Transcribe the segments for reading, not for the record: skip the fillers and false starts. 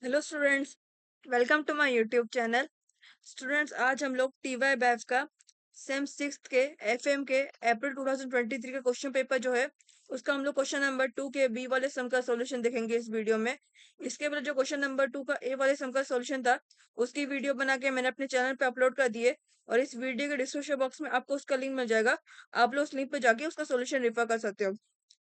Hello students, welcome to my YouTube channel. Students, आज हम लोग टीवाई बैच का सेम सिक्स के एफएम के अप्रैल 2023 का क्वेश्चन पेपर जो है उसका हम लोग क्वेश्चन नंबर 2 के बी वाले सम का सॉल्यूशन देखेंगे इस वीडियो में। इसके पहले जो क्वेश्चन नंबर 2 का ए वाले सम का सॉल्यूशन था उसकी वीडियो बना के मैंने अपने चैनल पे अपलोड कर दिए और इस वीडियो के डिस्क्रिप्शन बॉक्स में आपको उसका लिंक मिल जाएगा। आप लोग उस लिंक पे जाके उसका सॉल्यूशन रेफर कर सकते हो।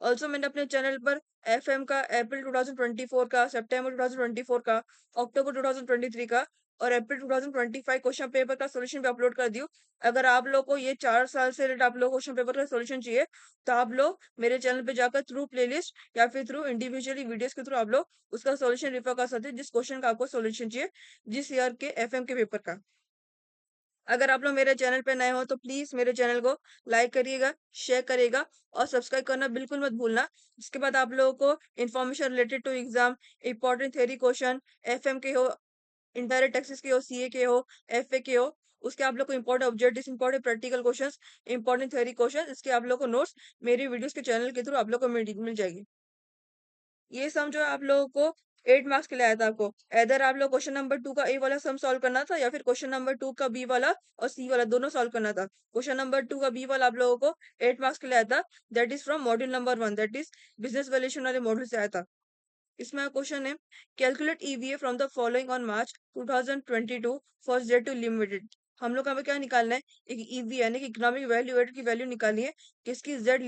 ऑल्सो मैंने अपने चैनल पर एफएम का अप्रैल 2024 का, सितंबर 2024 का, अक्टूबर 2023 का और अप्रैल 2025 क्वेश्चन पेपर का सॉल्यूशन भी अपलोड कर दियो। अगर आप लोग को ये 4 साल से रिलेटेड आप लोग क्वेश्चन पेपर का सॉल्यूशन चाहिए तो आप लोग मेरे चैनल पे जाकर थ्रू प्लेलिस्ट या फिर थ्रू इंडिविजुअली वीडियोस के थ्रू आप लोग उसका सॉल्यूशन रेफर कर सकते हैं जिस क्वेश्चन का आपको सॉल्यूशन चाहिए जिस ईयर के एफएम के पेपर का। अगर आप लोग मेरे चैनल पे नए हो तो प्लीज मेरे चैनल को लाइक करिएगा, शेयर करिएगा और सब्सक्राइब करना बिल्कुल मत भूलना। इसके बाद आप लोगों को information related to exam, important theory question, FM के हो, इनडायरेक्ट टैक्सेस के हो, सीए के हो, एफए के हो, उसके आप लोग को important objectives, important practical questions, important theory question, इसके आप लोग को नोट्स मेरी वीडियोस के चैनल के थ्रू आप लोग को मिल जाएगी। ये सम जो है आप लोगों को 8 मार्क्स के लिए आया था आपको। इधर आप लोग क्वेश्चन नंबर 2 का ए वाला सम सॉल्व करना था या फिर क्वेश्चन नंबर 2 का बी वाला और सी वाला दोनों सॉल्व करना था। क्वेश्चन नंबर 2 का बी वाला आप लोगों को 8 मार्क्स के लिए आया था। That is from module number 1, that is business valuation वाले मॉड्यूल से आया था। इसमें क्वेश्चन है, calculate EVA from the following on March 2022 for Z two limited. हम लोग का हमें क्या निकालना है, एक ईवी यानी कि इकोनॉमिक वैल्यू एड की वैल्यू निकालनी है किसकी, जेड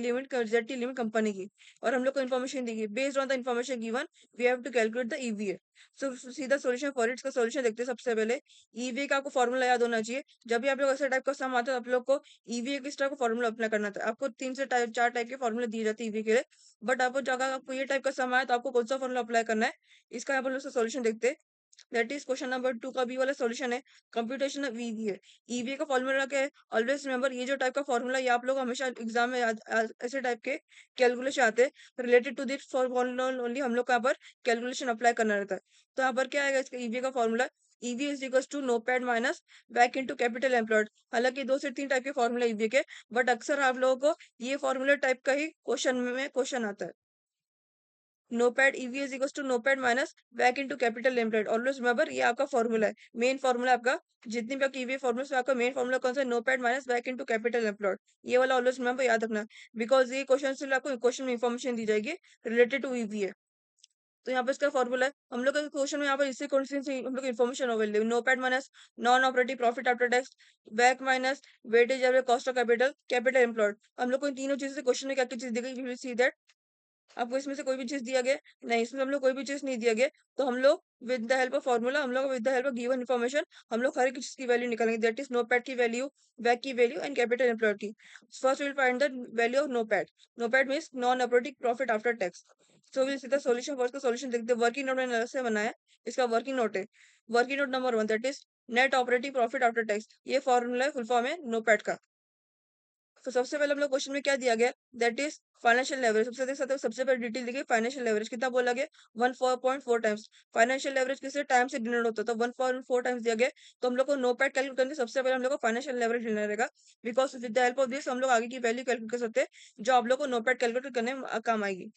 टी लिमिट कंपनी की। और हम लोग को इन्फॉर्मेशन दी गई, based on the information given we have to calculate the EVA. So सीधा सॉल्यूशन फॉर इट्स का सॉल्यूशन देखते हैं। सबसे पहले ईवीए का आपको फॉर्मूला याद होना चाहिए। जब भी आप लोग ऐसा टाइप का सम आता है आप लोग को ईवीए किस तरह का फॉर्मूला अप्लाई करना था। आपको 3 से 4 टाइप के फॉर्मूले दिए जाते हैं ईवीए के लिए, बट आपको अगर आपको ये टाइप का सम आया तो आपको कौन सा फॉर्मूला अप्लाई करना है इसका यहाँ पर सॉल्यूशन देखते हैं। दैट इज क्वेश्चन नंबर 2 का बी वाला सॉल्यूशन है, कंप्यूटेशन ऑफ ईवीए। ईवीए का फॉर्मूला क्या है, ऑलवेज रिमेंबर ये जो टाइप का फॉर्मूला ये आप लोग हमेशा एग्जाम में ऐसे टाइप के कैलकुलेशन आते हैं related to this formula only हम लोग को यहाँ पर कैलकुलेशन अप्लाई करना रहता है। तो यहाँ पर क्या आएगा इसका ईवीए का formula, EV is equal to NOPAT minus बैक इनटू कैपिटल एम्प्लॉयड। हालांकि 2 से 3 टाइप के फॉर्मूला ईवीए के, बट अक्सर आप लोगों को ये फॉर्मूला टाइप का ही क्वेश्चन आता है। NOPAT EV is equal to NOPAT minus बैक into capital employed. Always remember ये आपका फॉर्मूला है, मेन फॉर्मूला आपका। जितनी भी आपकी ईवी फॉर्मूला में आपका मेन फॉर्मूला कौन सा है, नोपैड माइनस बैक इनटू कैपिटल एम्प्लॉयड। ये वाला ऑलवेज रिमेंबर याद रखना, बिकॉज ये क्वेश्चन से आपको क्वेश्चन में इंफॉर्मेशन दी जाएगी रिलेटेड टू ईवी है। तो यहाँ पे इसका फॉर्मूला है, हम लोग का क्वेश्चन में यहाँ पर इसी क्वेश्चन से हम लोग information available, NOPAT minus non operative profit after tax, बैक minus weightage average cost of capital, capital employed. हम लोग को इन तीनों चीजों से क्वेश्चन में क्या क्या चीज दी गई, यू विल सी दैट। आपको इसमें से कोई भी चीज दिया गया नहीं, इसमें हम लोग कोई भी चीज नहीं दिया गया, तो हम लोग with the help of formula, हम लोग with the help of given information हम लोग हर एक चीज की वैल्यू निकालेंगे। दैट इज नोपैड की वैल्यू, बैक की वैल्यू एंड कैपिटल एम्प्लॉयड की। First will find the value of NOPAT. NOPAT means non operating profit after tax. So will see the solution, first का सॉल्यूशन देखते हैं। वर्किंग नोट मैंने अलग से बनाया है, इसका वर्किंग नोट है, working note number 1 that is net operating profit after tax. ये फॉर्मूला है, फुल फॉर्म है नोपैड का। तो सबसे पहले हम लोग क्वेश्चन में क्या दिया गया, दैट इज फाइनेंशियल लेवरेज। सबसे देख सकते हो, सबसे पहले डिटेल देखिए, फाइनेंशियल लेवरेज कितना बोला गया, 1.4 टाइम्स। फाइनेंशियल लेवरेज किसे टाइम से डिनोट होता है, तो 1.4 टाइम्स दिया गया। तो हम लोग को नोपैड कैलकुलेट करने सबसे पहले हम लोग को फाइनेंशियल लेवरेज लेना रहेगा, because with the help of this हम लोग आगे की वैल्यू कैलकुलेट कर सकते हैं जो आप लोग को नोपैड कैलकुलेट करने में काम आएगी।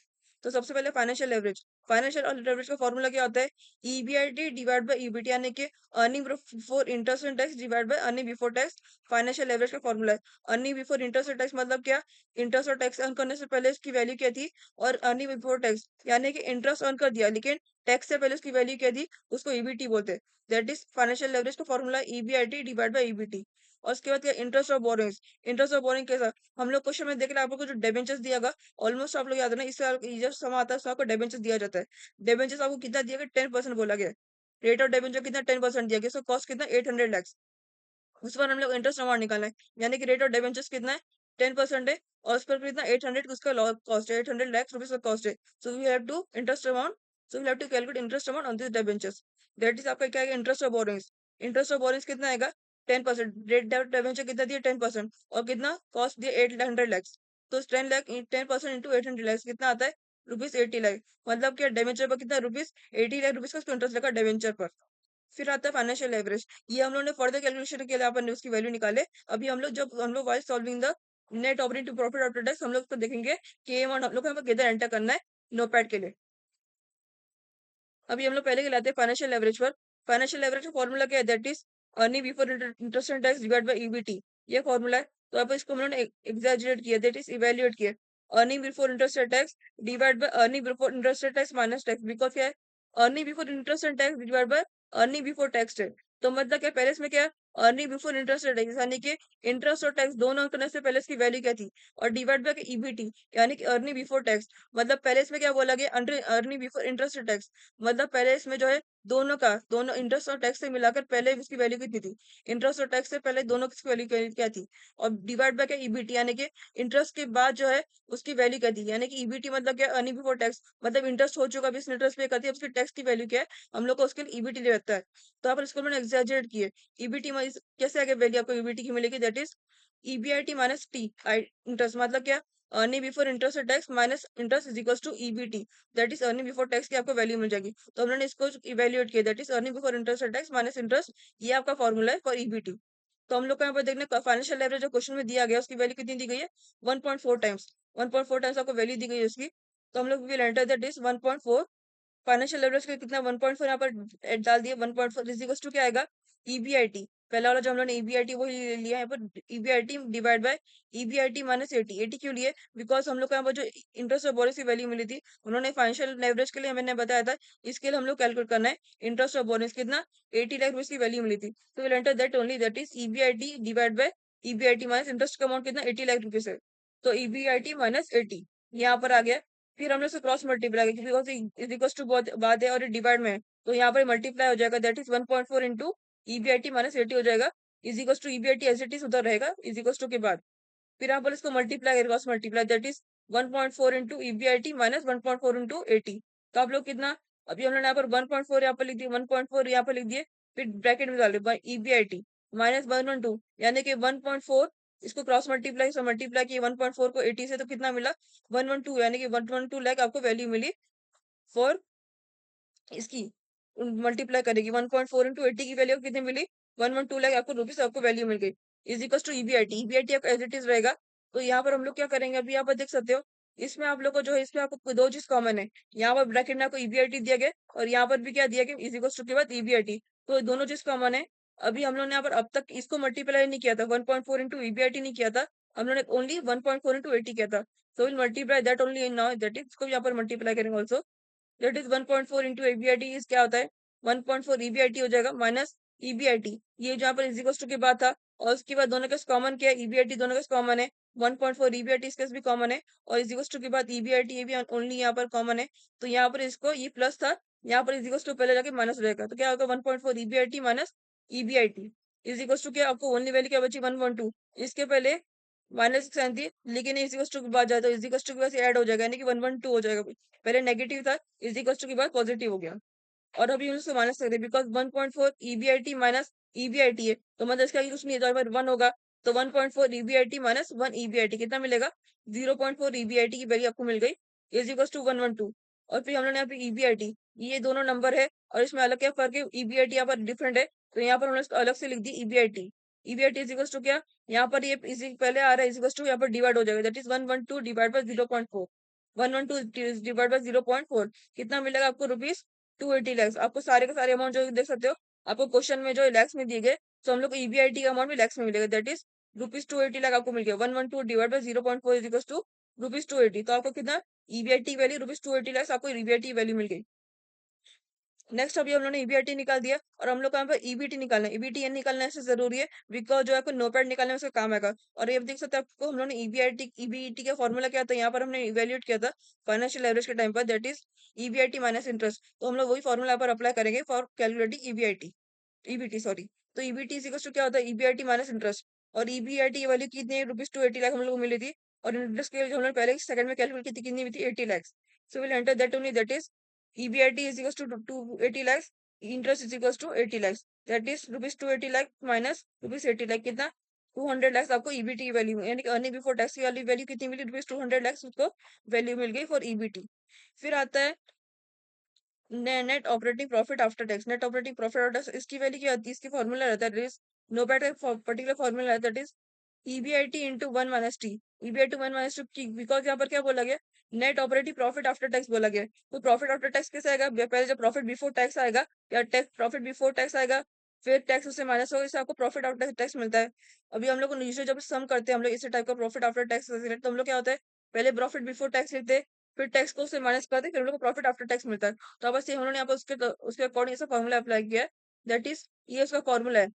तो सबसे पहले फाइनेंशियल लेवरेज, फाइनेंशियल लेवरेज का फॉर्मूला क्या होता है, ईबीआईटी डिवाइड बाय ईबीटी, यानी कि earning before interest and tax divide by earning before tax. Financial leverage का फॉर्मूला है। अर्निंग बिफोर इंटरेस्ट और टैक्स मतलब क्या, इंटरेस्ट और टैक्स अर्न करने से पहले इसकी वैल्यू क्या थी, और अर्निंग बिफोर टैक्स यानी कि इंटरेस्ट अर्न कर दिया लेकिन टैक्स से पहले उसकी वैल्यू क्या थी, उसको ईबीटी बोलते हैं। दैट इज फाइनेंशियल लेवरेज का formula, EBIT divide by EBT. और उसके बाद क्या, इंटरेस्ट और बोरिंग्स। इंटरेस्ट और बोरिंग कैसा, हम लोग क्वेश्चन में देख रहे हैं आप लोग को जो डिबेंचर्स दिया गया, ऑलमोस्ट आप लोग याद है ना, इससे ये जो सम आता है उसमें आपको डिबेंचर्स दिया जाता है। डिबेंचर्स आपको कितना दिया गया, 10% बोला गया। रेट ऑफ डिबेंचर कितना, 10% दिया गया। इसका कॉस्ट कितना, 800 lakhs। उस पर हम लोग इंटरेस्ट अमाउंट निकालना है, यानी कि रेट ऑफ डिबेंचर्स कितना है, 10% है, और उस पर कितना 800, उसका कॉस्ट है, 800 lakhs रुपीज का कॉस्ट है। So we have to interest amount, so we have to calculate interest amount on this debentures. That is आपका क्या है, interest of borrowings. Interest of borrowings कितना आएगा, 10%। रेट ऑफ डिबेंचर कितना दिया, 10%, और कितना कॉस्ट दिया, 800 lakhs। तो 10 लाख 10% इंटू 800 lakhs कितना आता है, रुपीज 80 लाख। मतलब क्या, डिबेंचर पर कितना, रुपीज 80 लाख रुपीज का इंटरेस्ट लगा डिबेंचर पर। फिर आता है फाइनेंशियल लेवरेज। ये हम लोग ने फर्दर कैलकुलेशन के लिए अपन ने उसकी वैल्यू निकाले। अभी हम लोग जब हम लोग while solving the net operating profit after tax हम लोग उसको देखेंगे कि ये अमाउंट हम लोग को यहाँ पर किधर एंटर करना है नोपैड के लिए। अभी हम लोग पहले के लाते हैं फाइनेंशियल लेवरेज पर। फाइनेंशियल लेवरेज का फॉर्मूला क्या है? That is earning before interest and tax divide by EBT. ये फॉर्मूला है। तो अब इसको हम लोगों ने एग्जैजरेट किया, दैट इज इवेल्युएट किया। Earning before interest and tax divide by earning before interest and tax minus tax. Because क्या है? Earning before interest and tax divide by earning before tax है। तो मतलब क्या, पहले इसमें क्या है? Earning before interest and tax, यानी कि इंटरेस्ट और टैक्स दोनों करने से पहले इसकी वैल्यू क्या थी, और डिवाइड बाय ईबीटी यानी कि अर्निंग बिफोर टैक्स। मतलब पहले इसमें क्या बोला गया? Under earning before interest and tax. मतलब पहले इसमें जो है दोनों इंटरेस्ट और टैक्स से मिलाकर पहले इसकी वैल्यू कितनी थी, इंटरेस्ट और टैक्स से पहले दोनों की वैल्यू क्या थी, और डिवाइड बाय क्या? ईबीटी, यानी कि इंटरेस्ट के बाद जो है उसकी वैल्यू क्या थी, यानी कि ईबीटी मतलब क्या? Earning before tax. मतलब इंटरेस्ट हो चुका, अभी इसने इंटरेस्ट पे करती है, उसकी टैक्स की वैल्यू क्या है, हम लोग को उसके लिए ईबीटी लगता है। तो यहाँ पर इसको मैंने एग्जैजरेट किए। ईबीटी कैसे आगे वैल्यू आपको ईबीटी की मिलेगी? That is EBIT minus T I interest. मतलब क्या? अर्निंग बिफोर इंटरेस्ट और tax minus interest is equal to EBT, that is earning before tax की आपको वैल्यू मिल जाएगी। तो हमने इसको इवेल्युएट किया, that is earning before interest और टैक्स माइनस इंटरेस्ट। ये आपका फॉर्मूला है फॉर ईबीटी। तो हम लोग को यहाँ पर देखने फाइनेंशियल लेवरेज जो क्वेश्चन में दिया गया उसकी वैल्यू कितनी दी गई है? 1.4 टाइम्स। 1.4 टाइम्स आपको वैल्यू दी गई है उसकी। तो हम लोग will enter that is 1.4। Financial leverage का कितना? 1.4 यहाँ पर डाल दिया। 1.4 इज इक्वल टू क्या आएगा? ईबीआईटी। पहला वाला जो हम लोगों ने ईबीआईटी वही ले लिया है यहाँ पर, EBIT divide by EBIT minus 80। 80 क्यों लिए? बिकॉज हम लोग को यहाँ पर जो इंटरेस्ट और बोनस की वैल्यू मिली थी, उन्होंने फाइनेंशियल लेवरेज के लिए मैंने बताया था, इसके लिए हम लोग कैलकुलेट करना है इंटरेस्ट और बोनस कितना, 80 लाख रुपीज की वैल्यू मिली थी। तो will enter that only, that is EBIT divide by EBIT minus interest का अमाउंट कितना, 80 लाख रुपीज है। तो ईबीआईटी माइनस 80 यहाँ पर आ गया। फिर हमने उसे क्रॉस मल्टीप्लाई किया, बिकॉज इज इक्वल टू बहुत बात है और ये डिवाइड में है, तो यहाँ पर मल्टीप्लाई हो जाएगा, that is 1.4 into EBIT minus 80 हो जाएगा, is equal to EBIT as it is उधर रहेगा, इज इक्वल टू के बाद फिर यहाँ पर इसको multiply cross multiply, that is 1.4 into EBIT minus 1.4 into 80। तो आप लोग कितना, अभी हम लोग यहाँ पर 1.4 यहाँ पर लिख दिए, 1.4 यहाँ पर लिख दिए, फिर ब्रैकेट में डाले ईबीआईटी माइनस 112, यानी कि 1.4, इसको क्रॉस मल्टीप्लाई से मल्टीप्लाई किया 1.4 को 80 से, तो कितना मिला? 112, यानी कि 112 लाख आपको वैल्यू मिली फॉर इसकी। मल्टीप्लाई करेगी 1.4 इंटू 80 की वैल्यू कितनी मिली? 112 लाख आपको रुपीस आपको वैल्यू मिल गई, is equal to EBIT. EBIT आपका एज इट इज रहेगा। तो यहाँ पर हम लोग क्या करेंगे, अभी यहाँ पर देख सकते हो, इसमें आप लोग को जो है, इसमें आपको दो चीज कॉमन है। यहाँ पर ब्रैकेट में आपको ईबीआईटी दिया गया, और यहाँ पर भी क्या दिया गया? इज इक्वल टू के बाद ईबीआईटी। तो दोनों चीज कॉमन है। अभी हम लोग ने यहाँ पर अब तक इसको मल्टीप्लाई नहीं किया था, 1.4 इंटू ईबीआईटी नहीं किया था, हम लोग ने ओनली 1.4 इंटू 80 किया था। So will multiply that only now, that is इसको यहाँ पर मल्टीप्लाई करेंगे also, that is 1.4 into EBIT is क्या होता है? 1.4 ईबीआईटी हो जाएगा माइनस ईबीआईटी, ये जहाँ पर इज इक्वल टू की बात था, और उसके बाद दोनों का कॉमन क्या है? ईबीआईटी दोनों का कॉमन है। 1.4 ईबीआईटी इसका भी कॉमन है, और इज इक्वल टू के बाद ईबीआईटी ये भी ओनली यहाँ पर कॉमन है। तो यहाँ पर इसको ये प्लस था, यहाँ पर इज इक्वल टू पहले जाके माइनस हो जाएगा, तो क्या होगा? 1.4 EBIT minus EBIT is equal to क्या, आपको ओनली वैल्यू क्या बची? 112। इसके पहले माइनस साइन थी, लेकिन इज इक्वल टू के बाद जाता है, इज इक्वल टू के बाद ऐड हो जाएगा, यानी कि 112 हो जाएगा। पहले नेगेटिव था, इज इक्वल टू के बाद पॉजिटिव हो गया, और अभी हम उसको माइनस कर रहे हैं, बिकॉज 1.4 ईबीआईटी माइनस ईबीआईटी है, तो मतलब इसका कुछ नहीं है, तो 1 होगा। तो 1.4 ईबीआईटी माइनस 1 ईबीआईटी कितना मिलेगा? 0.4 ईबीआईटी की वैल्यू आपको मिल गई, इज इक्वल टू 112। और फिर हम लोगों ने यहाँ पे ईबीआईटी, ये दोनों नंबर है, और इसमें अलग क्या फर्क है? ईबीआईटी यहाँ पर डिफरेंट है, तो यहाँ पर हमने इसको अलग से लिख दी EBIT. EBIT is equal to क्या, यहाँ पर ये इसी पहले आ रहा है, इज इक्वल टू यहाँ पर डिवाइड हो जाएगा, that is 112 divide by 0.4। 112 divide by 0.4 कितना मिलेगा आपको? रुपीज 280 लैक्स। आपको सारे के सारे अमाउंट जो देख सकते हो, आपको क्वेश्चन में जो लैक्स में दिए गए, तो हम लोग को ईबीआईटी का अमाउंट भी लैक्स में मिलेगा, दैट इज रुपीज 280 लाख आपको मिल गया। 112 divide by 0.4 is equal to rupees 280। तो आपको कितना ईबीआईटी वैल्यू? रुपीज 280 लैक्स आपको ईबीआईटी वैल्यू मिल गई। नेक्स्ट अभी हम लोगों ने ईबीआईटी निकाल दिया, और हम लोग को यहाँ पर ईबीटी निकालना है। ईबीटी ये निकालना ऐसे जरूरी है, बिकॉज जो है आपको नोटपैड निकालने में उसका काम आएगा। और ये देख सकते हैं, आपको हम लोगों ने ईबीटी का फॉर्मूला क्या था, यहाँ पर हमने इवेल्युएट किया था फाइनेंशियल एवरेज के टाइम पर, that is EBIT minus interest. तो हम लोग वही फॉर्मूला यहाँ पर अप्लाई करेंगे for calculating EBIT, EBT sorry. तो ईबीटी इक्वल टू क्या होता है? EBIT minus interest. और ईबीआईटी की वैल्यू कितनी है? रुपीज 280 लाख हम लोग को मिली थी, और इंटरेस्ट की जो हमने पहले सेकंड में कैलकुलेट की थी कितनी हुई थी? 80 lakh. So will enter that only, that is EBIT is equal to 280 lakh, interest is equal to 80 lakh, that is rupees 280 lakh minus rupees 80 lakh, कितना? 200 लाख आपको ईबीटी वैल्यू, यानी कि अर्निंग बिफोर टैक्स की वाली वैल्यू कितनी मिली? रुपीज 200 लाख उसको वैल्यू मिल गई फॉर ईबीटी। फिर आता है net operating profit after tax. Net operating profit after tax, इसकी वैल्यू क्या होती है? इसकी फॉर्मूला रहता है, नो बैट पर्टिकुलर फॉर्मूला रहता है, that is EBIT into 1 minus T. EBIT 1 minus T, because यहाँ पर क्या बोला गया? Net operating profit after tax बोला गया है। तो प्रॉफिट आफ्टर टैक्स कैसे आएगा? पहले जब प्रॉफिट बिफोर टैक्स आएगा या टैक्स प्रॉफिट बिफोर टैक्स आएगा, फिर टैक्स उससे माइनस होगा, इससे आपको प्रॉफिट आफ्टर टैक्स मिलता है। अभी हम लोग को यूजुअली जब सम करते हैं हम लोग इसी टाइप का प्रॉफिट आफ्टर टैक्स, तो हम लोग क्या होता है, पहले प्रॉफिट बिफोर टैक्स लिखते हैं, फिर टैक्स को उससे माइनस करते हैं, फिर हम लोग को प्रॉफिट आफ्टर टैक्स मिलता है। तो अब सेम उन्होंने यहाँ पर उसके अकॉर्डिंग ऐसा फॉर्मूला अप्लाई किया है, दैट इज ये उसका फॉर्मूला है।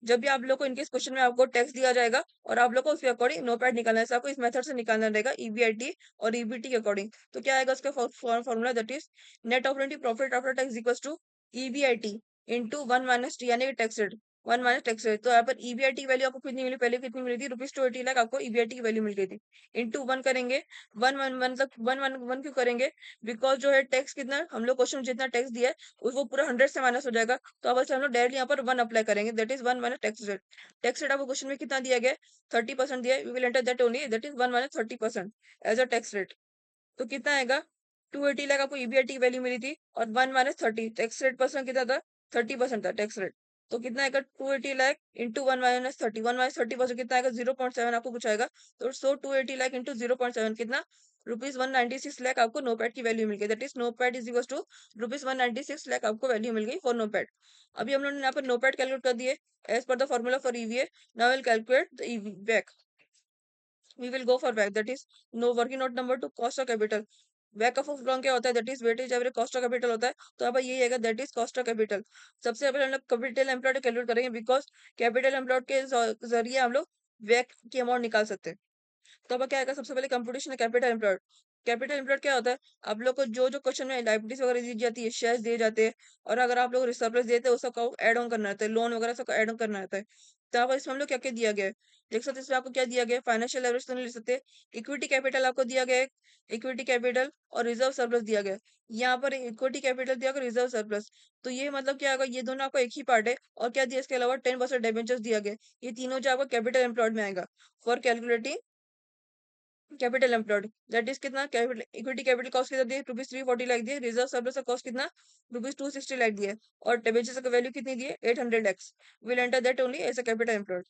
जब भी आप लोग को इनकेस क्वेश्चन में आपको टैक्स दिया जाएगा और आप लोग को उसके अकॉर्डिंग नोटपैड निकालना है, आपको इस मेथड से निकालना रहेगा, ईबीआईटी और ईबीटी के अकॉर्डिंग। तो क्या आएगा उसका formula, that is net operating profit after tax equals to EBIT into one minus T, यानी tax rate, one minus tax rate. तो यहाँ पर ईबीआईटी की वैल्यू आपको कितनी मिली, पहले कितनी मिली थी, ₹280 लाख आपको ईबीआईटी की वैल्यू मिल गई थी। इंटू वन करेंगे, वन वन वन मतलब वन वन वन क्यों करेंगे, बिकॉज जो है टैक्स कितना हम लोग क्वेश्चन में जितना टैक्स दिया है वो पूरा 100 से माइनस हो जाएगा। तो अब हम लोग डायरेक्टली यहाँ पर वन अप्लाई करेंगे, that is one minus tax rate. Tax rate आपको क्वेश्चन में कितना दिया गया है, 30% दिया है, we will enter that only, that is one minus 30% as a tax rate. तो कितना आएगा, 280 लाख आपको ईबीआईटी की वैल्यू मिली थी, और one minus 30, tax rate percent कितना था, 30% था टैक्स रेट। तो कितना आएगा, 280 लाख इंटू वन माइनस 30% कितना आएगा, 0.7 आपको कुछ आएगा। तो 280 लाख इंटू 0.7 कितना, ₹196 लाख आपको नोपैड की वैल्यू मिल गई, that is NOPAT is equal to ₹196 lakh आपको वैल्यू मिल गई फॉर नोपैड। अभी हम लोगों ने यहाँ पर नोपैड कैलकुलेट कर दिए as per the formula for EVA. Now will calculate the EV back, we will go for back, that is no working note number 2 cost of capital. Backup of long क्या होता है, that is weightage average cost of capital होता है। तो अब यही आएगा, that is cost of capital. सबसे पहले हम लोग कैपिटल एम्प्लॉयड कैलकुलेट करेंगे, बिकॉज कैपिटल एम्प्लॉयड के जरिए हम लोग बैक की अमाउंट निकाल सकते हैं। तो अब क्या आएगा, सबसे पहले कंप्यूटेशन है कैपिटल एम्प्लॉयड। कैपिटल एम्प्लॉयड क्या होता है, आप लोग को जो जो क्वेश्चन में लाइबिलिटीज वगैरह दी जाती है, शेयर्स दिए जाते हैं, और अगर आप लोग सरप्लस देते हैं वो सबको ऐड ऑन करना रहता है, लोन वगैरह सबको ऐड ऑन करना रहता है। तो यहाँ पर इसमें हम लोग क्या क्या दिया गया है, देख सकते हैं इसमें आपको क्या दिया गया है, फाइनेंशियल लेवरेज तो नहीं ले सकते, इक्विटी कैपिटल आपको दिया गया है, इक्विटी कैपिटल और रिजर्व सरप्लस दिया गया है। यहाँ पर इक्विटी कैपिटल दिया गया, रिजर्व सरप्लस। तो ये मतलब क्या होगा, ये दोनों आपको एक ही पार्ट है, और क्या दिया इसके अलावा 10% डिबेंचर्स दिया गया है। ये तीनों जो आपको कैपिटल एम्प्लॉयड में आएगा for calculating capital employed, that is कितना, कैपिटल इक्विटी कैपिटल कॉस्ट कितना दिए, ₹340 लाख दिए, रिजर्व सरप्लस का कॉस्ट कितना, ₹260 लाख दिए, और डिबेंचर्स का वैल्यू कितनी दी है, 800 lakhs। Will enter that only as a capital employed.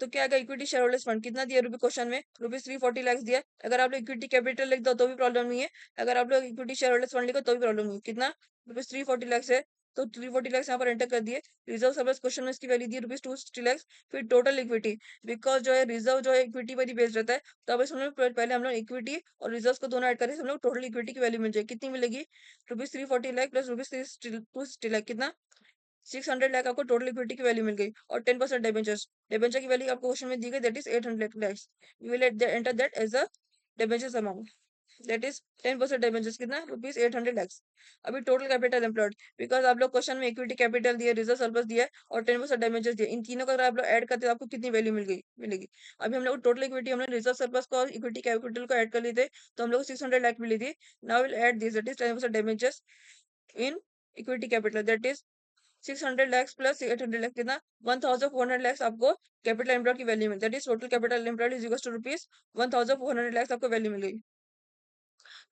तो क्या आएगा, इक्विटी शेयर होल्डर्स फंड कितना दिया रूपी क्वेश्चन में, ₹340 lakhs दिया। अगर आप लोग इक्विटी कैपिटल लिख दो तो भी प्रॉब्लम नहीं है, अगर आप लोग इक्विटी शेयर होल्डर्स फंड लिखो तो भी प्रॉब्लम नहीं है। कितना, ₹340 lakhs है, तो 340 lakhs यहाँ पर एंटर कर दिए। रिजर्व सरप्लस क्वेश्चन में इसकी वैल्यू दी ₹260 lakhs। फिर टोटल इक्विटी, बिकॉज जो है रिजर्व जो है इक्विटी पर ही बेस्ड रहता है, तो अब इसमें पहले हम लोग इक्विटी और रिजर्व को दोनों ऐड करें, हम लोग टोटल इक्विटी की वैल्यू मिल जाएगी, कितनी मिलेगी, ₹340 लाख प्लस ₹260 लाख, कितना, 600 लाख आपको टोटल इक्विटी की वैल्यू मिल गई, और 10% डिबेंचर्स, डिबेंचर की वैल्यू आपको क्वेश्चन में दी गई, that is 800 lakhs। We will enter that as a debentures amount, that is 10% debentures कितना, ₹800 lakhs। अभी टोटल कैपिटल एम्प्लॉयड, बिकॉज आप लोग क्वेश्चन में इक्विटी कैपिटल दिया, रिजर्व सरप्लस दिया और 10% डिबेंचर्स दिया, इन तीनों का अगर आप लोग ऐड करते तो आपको कितनी वैल्यू मिलेगी। अभी हम लोग टोटल इक्विटी, हमने रिजर्व सरप्लस को और इक्विटी कैपिटल को ऐड कर लिए थे, तो हम लोग 600 लाख मिली थी। Now will add this, that is 10% debentures in equity capital, that is 600 lakhs plus 800 lakhs, कितना, 1400 lakhs आपको कैपिटल एम्प्लॉयड की वैल्यू मिलती है, total capital employed is equal to ₹1400 lakhs आपको वैल्यू मिल गई।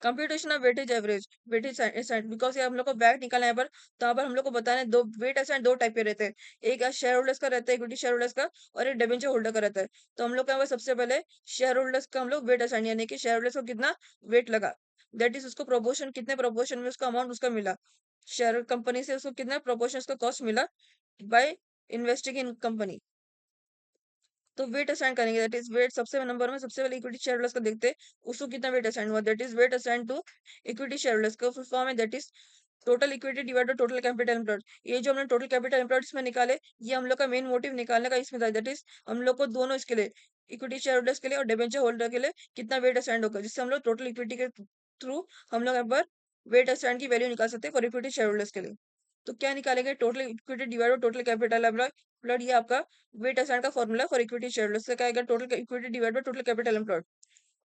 Computation of weightage average, weightage assign, because ये हम लोग को बैक निकालना है पर, तो यहाँ पर हम लोग को बताना है, दो वेट असाइन दो टाइप के रहते हैं, एक शेयर होल्डर्स का रहता है, इक्विटी शेयर होल्डर्स का, और एक डिबेंचर होल्डर का रहता है। तो हम लोग का सबसे पहले शेयर होल्डर्स का हम लोग वेट असाइन, यानी कि शेयर होल्डर्स को कितना वेट लगा, दैट इज उसको प्रोपोर्शन, कितने प्रोपोर्शन में उसका अमाउंट उसका मिला, शेयर कंपनी से उसको कितना प्रोपोर्शन उसका कॉस्ट मिला बाय इन्वेस्टिंग इन कंपनी। तो वेट असाइन करेंगे, दैट इज वेट, सबसे नंबर में सबसे पहले इक्विटी शेयर होल्डर्स का देखते हैं, उसको कितना वेट असाइन हुआ, that is weight assign to equity share holders का फुल फॉर्म है, that is total equity divided total capital employed. ये जो हमने टोटल कैपिटल एम्प्लॉयड इसमें निकाले, ये हम लोग का मेन मोटिव निकालने का इसमें था, दैट इज हम लोग को दोनों इसके लिए, इक्विटी शेयर होल्डर्स के लिए और डिबेंचर होल्डर के लिए कितना वेट असाइन होगा, जिससे हम लोग टोटल इक्विटी के थ्रू हम लोग यहाँ पर वेट असाइन की वैल्यू निकाल सकते हैं फॉर इक्विटी शेयर होल्डर्स के लिए। तो क्या निकालेंगे, total equity divide total capital employed, ये आपका वेट असाइन का फॉर्मूला फॉर इक्विटी शेयर से क्या आएगा, total equity divide by total capital employed.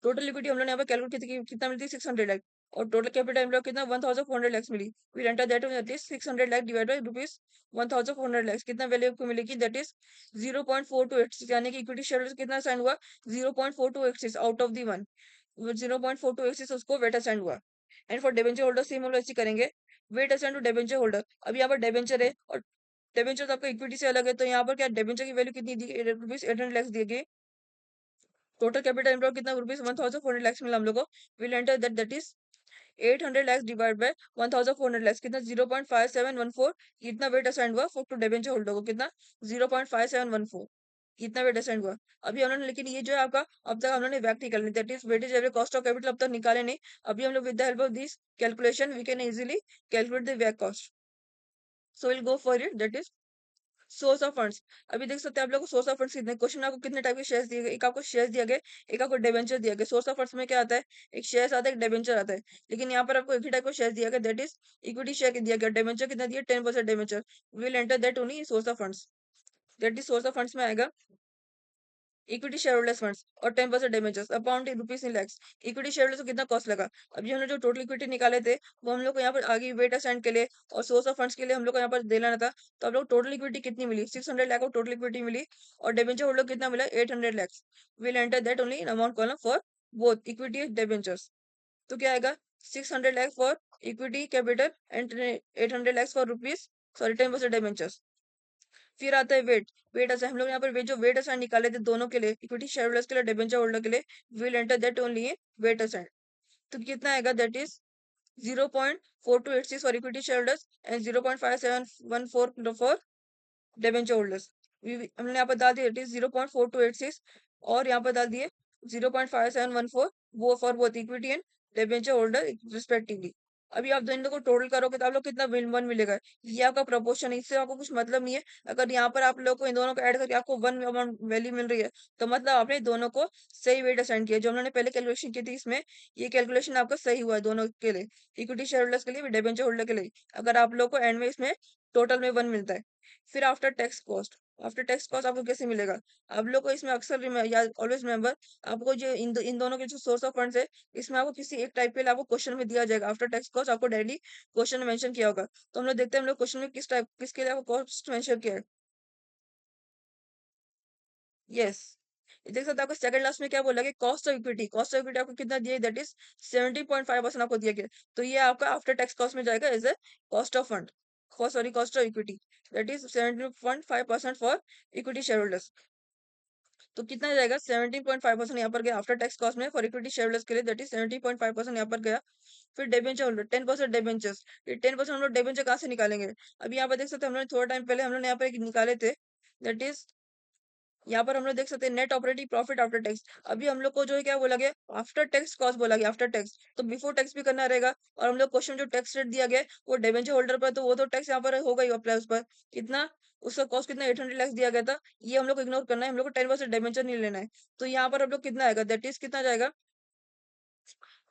Total equity हम लोग ने यहाँ पे कैलकुलेट की थी, कितना मिलती है, 600 लाख, और टोटल कैपिटल एम्प्लॉयड कितना, 1400 lakhs मिली। Will enter that that is 600 lakh divide by ₹1400 lakhs, कितना वैल्यू आपको मिलेगी, दैट इज 0.4286, यानी कि इक्विटी शेयर कितना साइन हुआ, 0.4286 आउट ऑफ दी वन, 0.4286 उसको वेट असाइन हुआ। And for debenture holder same हम लोग ऐसे करेंगे, weight assign to debenture holder. अब यहाँ पर डिबेंचर है और डिबेंचर तो आपका इक्विटी से अलग है, तो यहाँ पर क्या डिबेंचर की वैल्यू कितनी दी, ₹800 lakhs दी गई, टोटल कैपिटल एम्प्लॉय कितना रुपीज 1400 लैक्स मिला हम लोग को। Will enter that is 800 lakhs divide by 1400 lakhs कितना 0.5714। इतना वेट असाइन हुआ फॉर टू डिबेंचर होल्डर को कितना 0.5714 इतना वेट असाइन हुआ। अभी हम लोग लेकिन ये जो है आपका अब तक हम लोग ने वैट निकालनी that is weightage average cost of capital अब तक निकाले नहीं। अभी हम लोग with the help of this calculation we can easily calculate the वैट cost. So will go for it that is source of funds. अभी देख सकते हैं आप लोग को सोर्स ऑफ फंड्स कितने क्वेश्चन में आपको कितने टाइप के शेयर्स दिए गए। एक आपको शेयर्स दिया गया, एक आपको डिबेंचर दिया गया। सोर्स ऑफ फंड्स में क्या आता है, एक शेयर्स आता है, एक डिबेंचर आता है। लेकिन यहाँ पर आपको एक ही टाइप का शेयर दिया गया दैट इज इक्विटी शेयर दिया गया। डिबेंचर कितना दिया 10% debenture. Will enter that only source of funds. That is source of funds में आएगा इक्विटी शेयर होल्डर्स फंड्स और 10% debentures upon rupees in lakhs. Equity share holders को कितना कॉस्ट लगा। अभी हमने जो टोटल इक्विटी निकाले थे वो हम लोग को यहाँ पर आगे वेट असाइन के लिए और सोर्स ऑफ फंड्स के लिए हम लोग को यहाँ पर देना था। तो हम लोग टोटल इक्विटी कितनी मिली 600 लाख ऑफ टोटल इक्विटी मिली और डिबेंचर होल्डर कितना मिला 800 lakhs. Will enter that only in amount column for both equity debentures. तो क्या आएगा 600 lakh for equity capital and 800 lakhs for rupees sorry 10% debentures. फिर आता है वेट। वेट असाइन हम लोग यहाँ पर वेट जो वेट असाइन निकाले थे दोनों के लिए इक्विटी शेयर होल्डर्स के लिए डिबेंचर होल्डर के लिए will enter that only weight assign. तो कितना आएगा that is 0.4286 for equity share holders and 0.5714 for debenture holders. हमने यहाँ पर डाल दिया इट इज 0.4286 और यहाँ पर डाल दिए 0.5714 वो for both equity and debenture holder respectively. अभी आप दोनों को टोटल करोगे तो आप लोग कितना वन मिलेगा। ये आपका प्रोपोर्शन है, इससे आपको कुछ मतलब नहीं है। अगर यहाँ पर आप लोग को इन दोनों को ऐड करके आपको वन अमाउंट वैल्यू मिल रही है तो मतलब आपने दोनों को सही वेट असाइन किया। जो हमने पहले कैलकुलेशन की थी इसमें ये कैलकुलेशन आपका सही हुआ है दोनों के लिए, इक्विटी शेयर होल्डर्स के लिए डिबेंचर होल्डर के लिए। अगर आप लोग को एंड में इसमें टोटल में वन मिलता है। फिर after tax cost, after tax cost आपको कैसे मिलेगा। आप लोग को इसमें अक्सर या ऑलवेज रिमेंबर आपको जो इन दोनों के जो सोर्स ऑफ फंड्स है इसमें आपको किसी एक टाइप के लिए आपको क्वेश्चन में दिया जाएगा आफ्टर टैक्स कॉस्ट आपको डायरेक्टली क्वेश्चन में मेंशन किया होगा। तो हम लोग देखते हैं हम लोग क्वेश्चन में किस टाइप किसके लिए आपको कॉस्ट मेंशन किया है। यस, देख सकते हैं आपको सेकंड लास्ट में क्या बोला कि cost of equity, cost of equity आपको कितना दिया दैट इज 70.5% आपको दिया गया। तो ये आपका आफ्टर टैक्स कॉस्ट में जाएगा as a cost of fund sorry cost of equity that is 70.5% for equity share holders. तो कितना जाएगा 17.5% यहाँ पर गया आफ्टर टैक्स कॉस्ट में फॉर इक्विटी शेयर होल्डर्स के लिए दैट इज 17.5% यहाँ पर गया। फिर डिबेंचर होल्डर 10% डिबेंचर्स, ये 10% हम लोग डिबेंचर कहाँ से निकालेंगे। अभी यहाँ पर देख सकते हैं हम लोग थोड़ा टाइम पहले हम लोग ने यहाँ पर एक निकाले थे दैट इज यहाँ पर हम लोग देख सकते हैं net operating profit after tax. अभी हम लोग को जो है क्या बोला गया आफ्टर टैक्स कॉस्ट बोला गया आफ्टर टैक्स तो बिफोर टैक्स भी करना रहेगा। और हम लोग क्वेश्चन जो टैक्स रेट दिया गया है, वो डिबेंचर होल्डर पर तो वो तो टैक्स यहाँ पर होगा ही अप्लाई उस पर कितना उसका कॉस्ट कितना 800 लैक्स दिया गया था। ये हम लोग को इग्नोर करना है, हम लोग को 10% डिबेंचर नहीं लेना है। तो यहाँ पर हम लोग कितना आएगा दैट इज कितना जाएगा।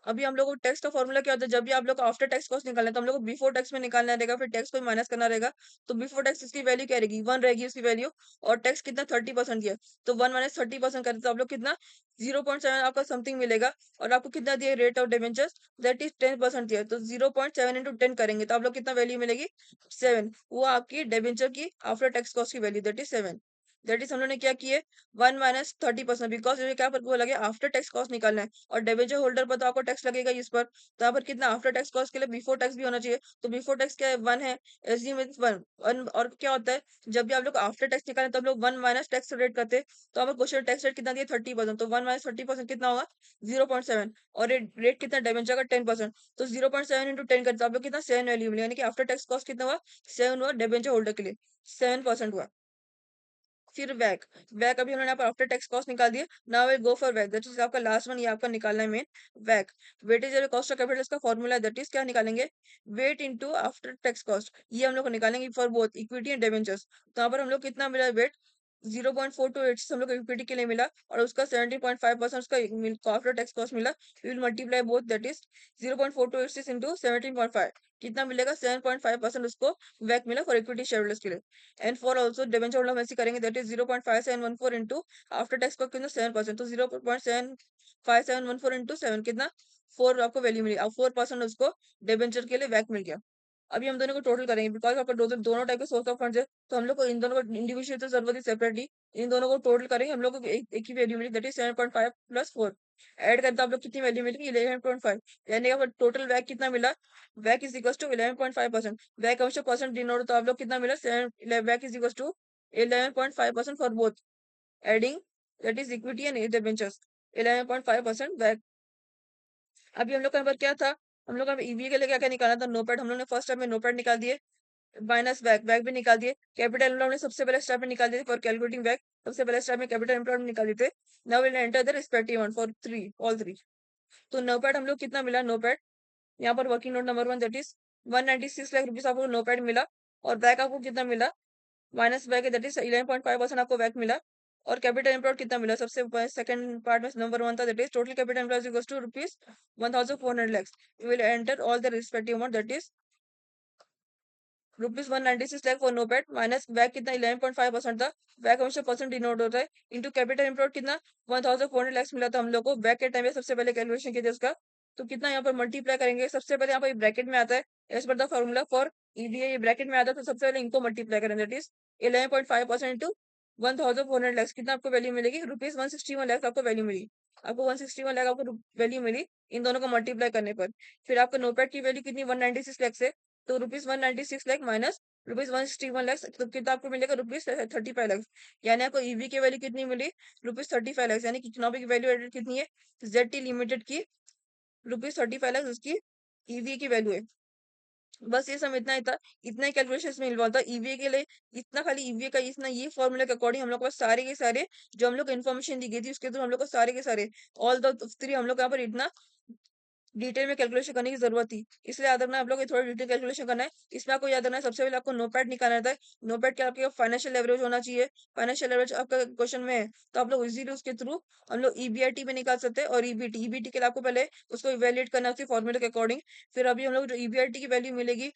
अभी हम लोग को टैक्स का फॉर्मूला क्या होता है जब भी आप लोग को आफ्टर टैक्स कॉस्ट निकालना है तो हम लोग को बिफोर टैक्स में निकालना रहेगा फिर टैक्स को माइनस करना रहेगा। तो बिफोर टैक्स इसकी वैल्यू क्या रहेगी वन रहेगी उसकी वैल्यू। और टैक्स कितना 30% दिया तो वन माइनस 30% करते तो आप लोग कितना 0.7 आपका समथिंग मिलेगा। और आपको कितना दिया rate of debentures that is 10% दिया तो 0.7 इंटू 10 करेंगे तो आप लोग कितना वैल्यू मिलेगी 7। वो आपकी डिवेंचर की आफ्टर टैक्स कॉस्ट की value that is 7। That is हम लोग ने क्या किया 1 - 30% बिकॉज ये क्या पर बोला गया आफ्टर टैक्स कॉस्ट निकालना है और डिबेंचर होल्डर पर तो आपको टैक्स लगेगा ही इस पर। तो यहाँ पर कितना आफ्टर टैक्स कॉस्ट के लिए बिफोर टैक्स भी होना चाहिए तो बिफोर टैक्स क्या है वन है। एसजी मीन्स वन वन और क्या होता है जब भी आप लोग आफ्टर टैक्स निकालें तो हम लोग वन माइनस टैक्स रेट करते हैं। तो हमें क्वेश्चन टैक्स रेट कितना दिया 30% तो वन माइनस 30% कितना होगा 0.7 और रेट कितना डिबेंचर का 10%। तो 0.7 इंटू 10 करते तो आप लोग कितना 7 वैल्यू मिली यानी कि आफ्टर टैक्स कॉस्ट कितना हुआ 7 हुआ डिबेंचर होल्डर के लिए 7% हुआ। फिर वैक, वैक अभी हमने यहाँ पर आफ्टर टैक्स कॉस्ट निकाल दिया। नाउ विल गो फॉर वैक दैट इज आपका लास्ट वन ये आपका निकालना है मेन वैक। वेटेज और कॉस्ट ऑफ कैपिटल इसका फॉर्मूला दैट इज क्या निकालेंगे weight into after tax cost ये हम लोग को निकालेंगे for both equity and debentures. तो यहाँ पर हम लोग कितना मिला वेट 0.4286 हम लोग को इक्विटी के लिए मिला और उसका 70.5% उसका आफ्टर टैक्स कॉस्ट मिला। We will multiply both that is 0.4286 into 17.5 कितना मिलेगा 7.5% उसको वैक मिला फॉर इक्विटी शेयर होल्डर्स के लिए। And for also debenture holder हम ऐसे करेंगे that is 0.5714 into after tax का कितना 7% तो 0.5714 इंटू 7 कितना 4 आपको वैल्यू मिली अब 4% उसको डिबेंचर के लिए वैक मिल गया। अभी हम दोनों को टोटल करेंगे बिकॉज आपका दोनों टाइप के सोर्स ऑफ फंड्स है तो हम लोग को इन दोनों को इंडिविजुअल तो जरूरत ही सेपरेटली इन दोनों को टोटल करेंगे हम लोग को एक ही वैल्यू मिली दैट इज 7.5 प्लस 4 ऐड करते आप लोग कितनी वैल्यू मिलेगी 11.5 यानी कि टोटल वैक कितना मिला वैक इज इक्वल टू 11.5%। वैक हमेशा परसेंट डिनोट तो आप लोग कितना मिला 7 वैक is equal to 11.5% for both adding that is equity and debentures. 11.5% वैक। अभी हम लोग का यहाँ पर क्या था, हम लोग का ईवी के लिए क्या क्या निकालना था, नोपैड हम लोग ने फर्स्ट स्टेप में नोपैड निकाल दिए, माइनस वैक, वैक भी निकाल दिए, कैपिटल एम्प्लॉय हमने सबसे पहले स्टेप में निकाल दिए फॉर कैलकुलेटिंग वैक, सबसे पहले स्टेप में कैपिटल एम्प्लॉय निकाल देते। Now will enter the respective one for three, all three. तो नोपैड हम लोग कितना मिला, नोपैड यहाँ पर working note number 1 that is 196 lakh rupees आपको नोपैड मिला। और बैक आपको कितना मिला, माइनस बैक दैट इज 11.5% आपको बैक मिला। और कैपिटल एम्प्लॉयड कितना मिला, सबसे सेकंड पार्ट में नंबर 1 था that is total capital employed equals to rupees 1400 lakhs। You will enter all the respective amount that is rupees 196 lakh for NOPAT, minus बैक कितना 11.5% था, बैक हमेशा परसेंट डिनोट होता है, इंटू कैपिटल एम्प्लॉयड कितना 1400 lakhs मिला था हम लोग को बैक के टाइम पे, सबसे पहले कैलकुलेशन किया था इसका। तो कितना यहाँ पर मल्टीप्लाई करेंगे, सबसे पहले यहाँ पर ब्रैकेट में आता है as per the formula for EVA, ये ब्रैकेट में आता है, तो सबसे पहले इनको मल्टीप्लाई करेंगे दैट इज 11.5% इंटू 1400 lakhs, कितना आपको वैल्यू मिलेगी, रुपीज 161 लाख आपको वैल्यू मिली। आपको 161 लाख आपको वैल्यू मिली इन दोनों को मल्टीप्लाई करने पर। फिर आपका नोपैड की वैल्यू कितनी 196 लाख से, तो rupees 196 lakh minus rupees 161 lakh, तो कितना आपको मिलेगा रुपीज 35 लाख। यानी आपको ईवी की वैल्यू कितनी मिली, रुपीज 35 लाख, यानी कि चुनाव की वैल्यू एडेड कितनी है, जेड टी लिमिटेड की रुपीज 35 लाख उसकी ईवी की वैल्यू है। बस ये सब इतना ही था, इतना ही कैलकुलेशन में इन्वॉल्व था ईवीए के लिए। इतना खाली ईवीए का इतना ये फॉर्मूला के अकॉर्डिंग हम लोग के पास सारे के सारे जो हम लोग को इन्फॉर्मेशन दी गई थी उसके थ्रू हम लोग को सारे के सारे ऑल द थ्री हम लोग यहाँ पर इतना डिटेल में कैलकुलेशन करने की जरूरत थी, इसलिए याद रखना आप लोग को थोड़ा डिटेल कैलकुलेशन करना है। इसमें आपको याद रखना है सबसे पहले आपको नोपैड निकालना था। नोपैड क्या आपके फाइनेंशियल लेवरेज होना चाहिए, फाइनेंशियल लेवरेज आपका क्वेश्चन में है तो आप लोग इजीली उसके थ्रू हम लोग ईबीआईटी में निकाल सकते हैं। और ईबीटी, ईबीटी के लिए आपको पहले उसको इवेल्युएट करना है फॉर्मूले के अकॉर्डिंग। फिर अभी हम लोग जो ईबीआईटी की वैल्यू मिलेगी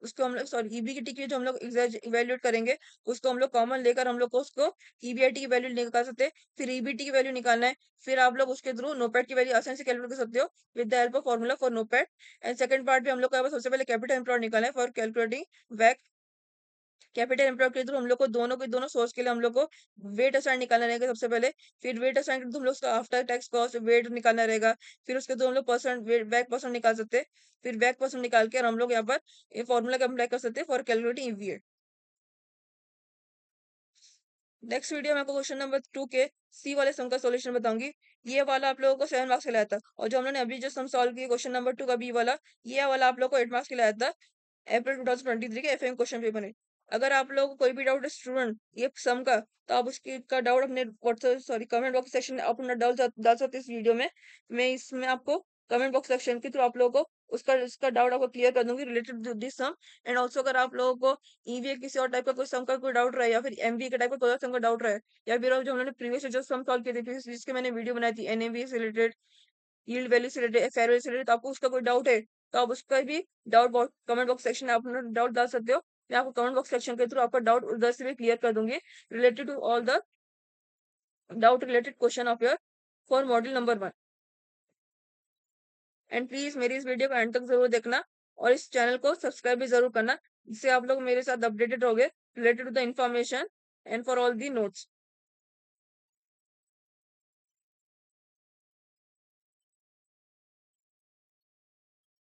उसको हम लोग, सॉरी ईबी की टिकट जो हम लोग इवेल्युएट करेंगे उसको हम लोग कॉमन लेकर हम लोग को उसको ईबीआईटी की वैल्यू निकाल सकते हैं। फिर ईबीटी की वैल्यू निकालना है, फिर आप लोग उसके थ्रू नोपैड की वैल्यू आसानी से कैलकुलेट कर सकते हो with the help of formula for NOPAT. And second part भी हम लोग को सबसे पहले कैपिटल एम्प्लॉयड निकालना है फॉर कैलकुलेटिंग वैक। कैपिटल एम्प्लॉयड के थ्रू हम लोग को दोनों के दोनों सोर्स के लिए हम लोग को वेट असाइन निकालना रहेगा सबसे पहले। फिर वेट असाइन के थ्रू हम लोग उसका आफ्टर टैक्स कॉस्ट वेट निकालना रहेगा। फिर उसके थ्रू हम लोग परसेंट बैक परसेंट निकाल सकते हैं। फिर बैक परसेंट निकाल के और हम लोग यहाँ पर ये फॉर्मूला का अप्लाई कर सकते हैं for calculating EVA. Next video में आपको क्वेश्चन नंबर 2 के सी वाले सम का सॉल्यूशन बताऊंगी। ये वाला आप लोगों को 7 मार्क्स के लाया था, और जो हमने अभी जो सम सॉल्व किया क्वेश्चन नंबर 2 का बी वाला, ये वाला आप लोग को 8 मार्क्स के लाया था अप्रैल 2023 के एफएम क्वेश्चन पेपर में। अगर आप लोगों को कोई भी डाउट है स्टूडेंट ये सम का, तो आप उसकी का डाउट अपने WhatsApp sorry comment box section में अपना डाल डाल सकते हैं इस वीडियो में। मैं इसमें आपको कमेंट बॉक्स सेक्शन के थ्रू आप लोगों को उसका उसका डाउट आपको क्लियर कर दूंगी related to this sum. And also अगर आप लोगों को ईवीए किसी और टाइप का कोई सम का कोई डाउट रहा है, या फिर एमबीए के टाइप का कोई सम का डाउट रहा है, या फिर जो हमने प्रीवियस जो सम सॉल्व किए थे जिसके मैंने वीडियो बनाई थी एनएबी से रिलेटेड, यील्ड वैल्यू से रिलेटेड, फेयर वैल्यू से रिलेटेड, तो आपको उसका कोई डाउट है तो आप उसका भी doubt box comment box section में अपना डाउट डाल सकते हो। मैं आपको कमेंट बॉक्स सेक्शन के थ्रू आपका डाउट उधर से भी क्लियर कर दूंगी related to all the doubt related question of your for module number 1। And please मेरी इस वीडियो को एंड तक जरूर देखना और इस चैनल को सब्सक्राइब भी जरूर करना, जिससे आप लोग मेरे साथ अपडेटेड रहोगे related to the information and for all the notes.